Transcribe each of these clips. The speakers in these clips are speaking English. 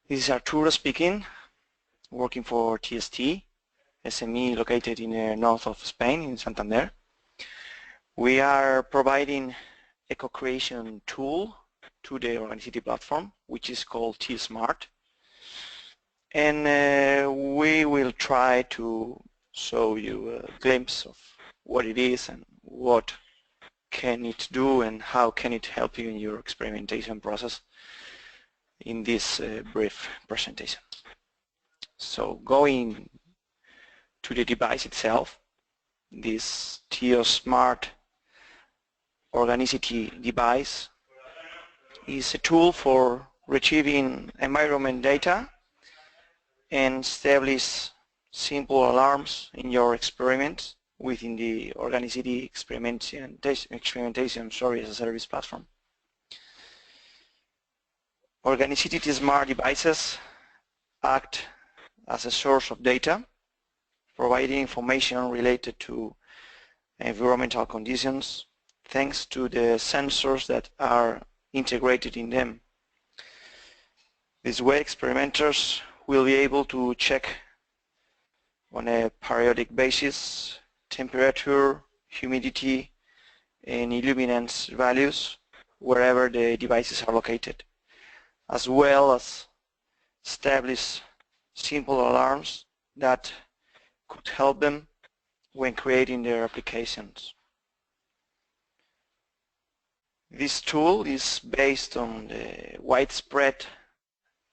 This is Arturo speaking, working for TST, SME located in the north of Spain, in Santander. We are providing a co-creation tool to the Organicity platform, which is called TSmart. And we will try to show you a glimpse of what it is and what can it do and how can it help you in your experimentation process in this brief presentation. So going to the device itself, this TSmart Organicity device is a tool for retrieving environment data and establish simple alarms in your experiments within the Organicity experimentation as a service platform. Organicity TSmart devices act as a source of data, providing information related to environmental conditions thanks to the sensors that are integrated in them. This way, experimenters will be able to check on a periodic basis temperature, humidity, and illuminance values wherever the devices are located, as well as establish simple alarms that could help them when creating their applications. This tool is based on the widespread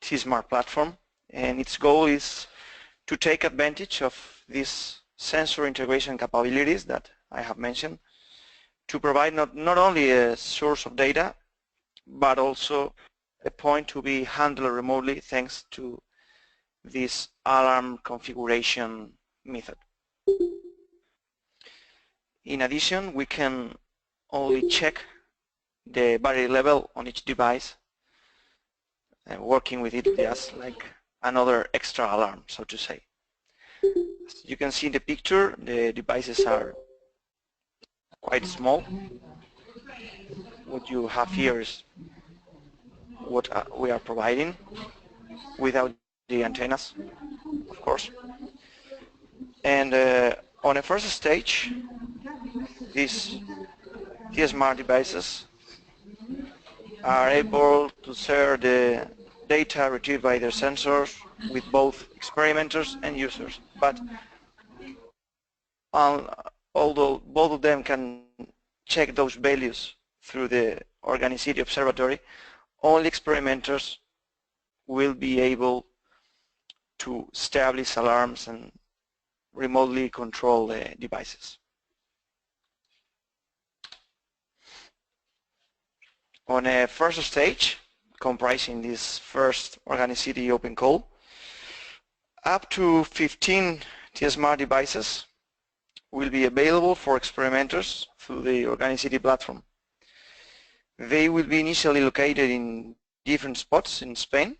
TSmart platform, and its goal is to take advantage of these sensor integration capabilities that I have mentioned to provide not only a source of data, but also a point to be handled remotely thanks to this alarm configuration method. In addition, we can only check the battery level on each device, working with it just like another extra alarm, so to say. As you can see in the picture, the devices are quite small. What you have here is what we are providing without the antennas, of course. And on a first stage, these TSmart devices are able to share the data retrieved by their sensors with both experimenters and users. But although both of them can check those values through the Organicity Observatory, only experimenters will be able to establish alarms and remotely control the devices. On a first stage, comprising this first Organicity open call, up to 15 TSmart devices will be available for experimenters through the Organicity platform. They will be initially located in different spots in Spain,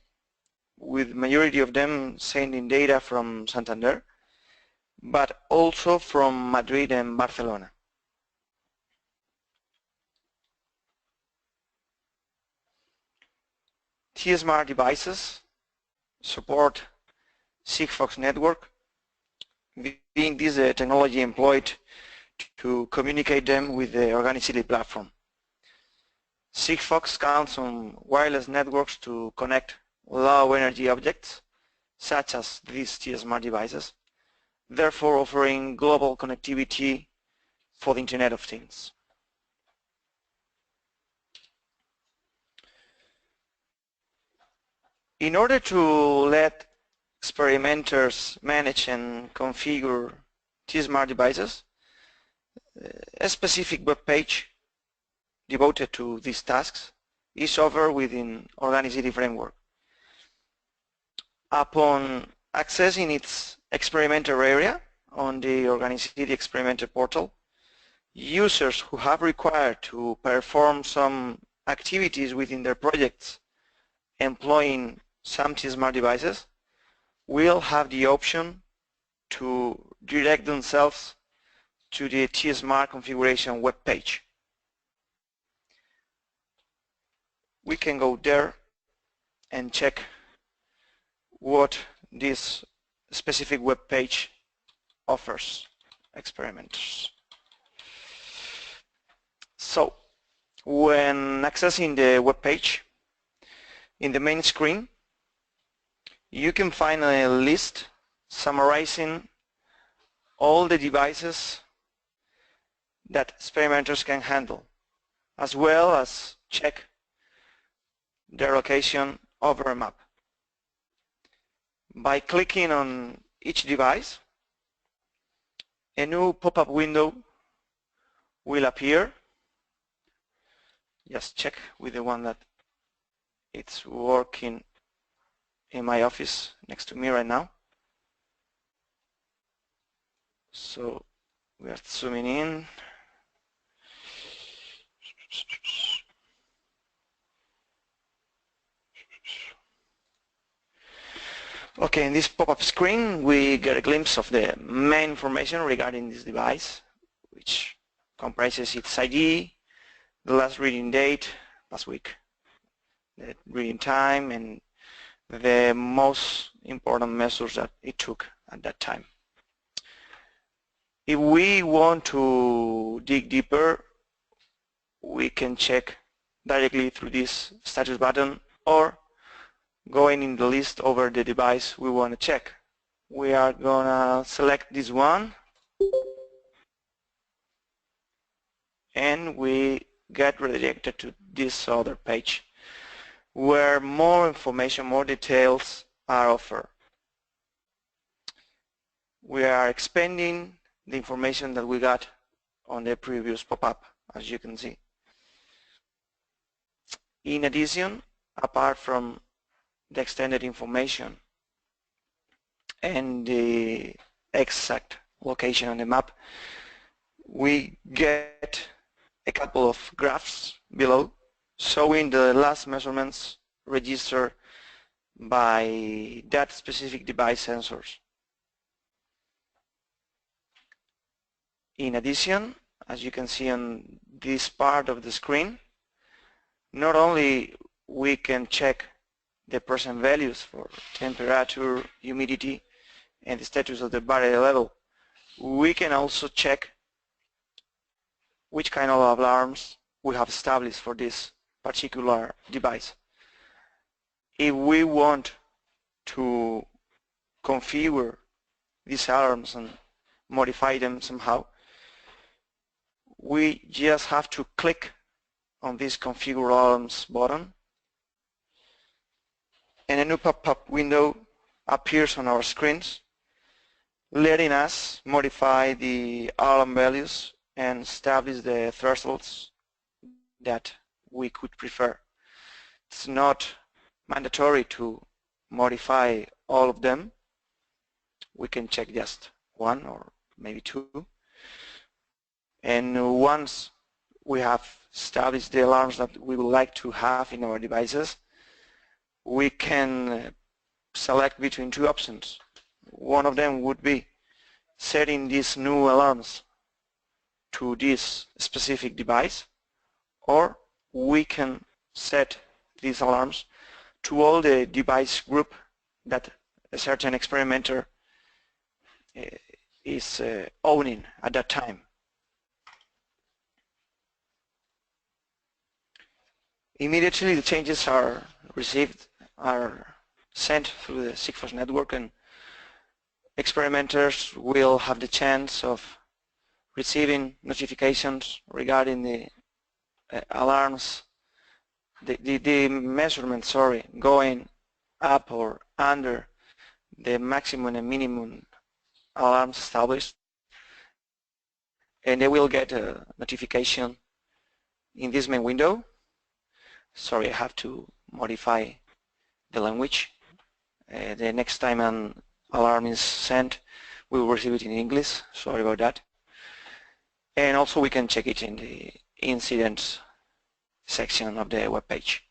with the majority of them sending data from Santander, but also from Madrid and Barcelona. TSmart devices support Sigfox network, being this a technology employed to communicate them with the Organicity platform. Sigfox counts on wireless networks to connect low energy objects, such as these TSmart devices, therefore offering global connectivity for the Internet of Things. In order to let experimenters manage and configure TSmart devices, a specific web page devoted to these tasks is offered within Organicity framework. Upon accessing its experimenter area on the Organicity experimenter portal, users who have required to perform some activities within their projects employing some TSmart devices will have the option to direct themselves to the TSmart configuration web page. We can go there and check what this specific web page offers experimenters. So, when accessing the web page, in the main screen, you can find a list summarizing all the devices that experimenters can handle, as well as check their location over a map. By clicking on each device, a new pop-up window will appear. Just check with the one that it's working in my office next to me right now. So we are zooming in. Okay, in this pop-up screen, we get a glimpse of the main information regarding this device, which comprises its ID, the last reading date, last week, the reading time, and the most important measures that it took at that time. If we want to dig deeper, we can check directly through this status button or going in the list over the device we want to check. We are going to select this one and we get redirected to this other page where more information, more details are offered. We are expanding the information that we got on the previous pop-up, as you can see. In addition, apart from the extended information and the exact location on the map, we get a couple of graphs below showing the last measurements registered by that specific device sensors. In addition, as you can see on this part of the screen, not only we can check the present values for temperature, humidity, and the status of the battery level, we can also check which kind of alarms we have established for this particular device. If we want to configure these alarms and modify them somehow, we just have to click on this configure alarms button and a new pop-up window appears on our screens, letting us modify the alarm values and establish the thresholds that we could prefer. It's not mandatory to modify all of them. We can check just one or maybe two. And once we have established the alarms that we would like to have in our devices, we can select between two options. One of them would be setting these new alarms to this specific device, or we can set these alarms to all the device group that a certain experimenter is owning at that time. Immediately the changes are received, are sent through the Sigfox network, and experimenters will have the chance of receiving notifications regarding the alarms, the measurement, sorry, going up or under the maximum and minimum alarms established, and they will get a notification in this main window. Sorry, I have to modify the language. The next time an alarm is sent, we will receive it in English. Sorry about that. And also we can check it in the incidents section of the web page.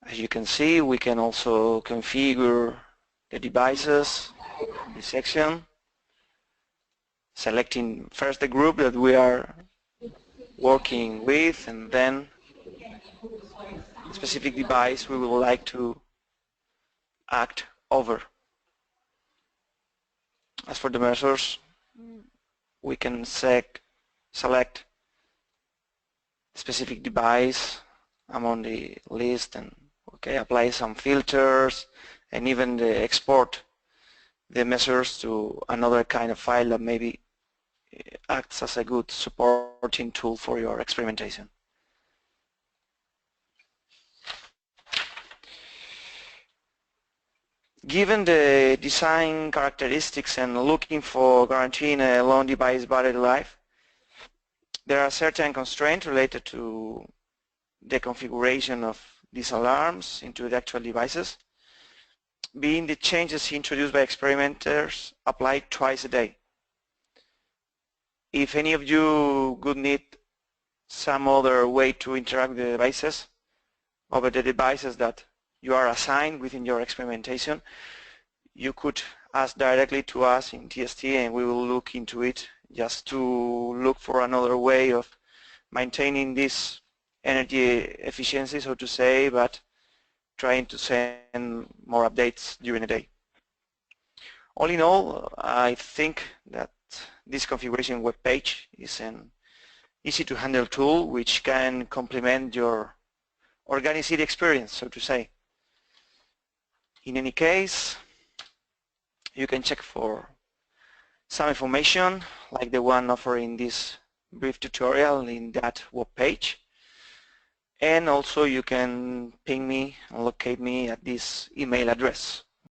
As you can see, we can also configure the devices in this section, selecting first the group that we are working with, and then the specific device we would like to act over. As for the measures, we can select specific device among the list and apply some filters and even export the measures to another kind of file that maybe acts as a good supporting tool for your experimentation. Given the design characteristics and looking for guaranteeing a long device battery life, there are certain constraints related to the configuration of these alarms into the actual devices, being the changes introduced by experimenters applied twice a day. If any of you would need some other way to interact with the devices over the devices that you are assigned within your experimentation, you could ask directly to us in TST and we will look into it just to look for another way of maintaining this energy efficiency, so to say, but trying to send more updates during the day. All in all, I think that this configuration web page is an easy to handle tool which can complement your organic experience, so to say. In any case, you can check for some information like the one offered in this brief tutorial in that web page. And also you can ping me and locate me at this email address.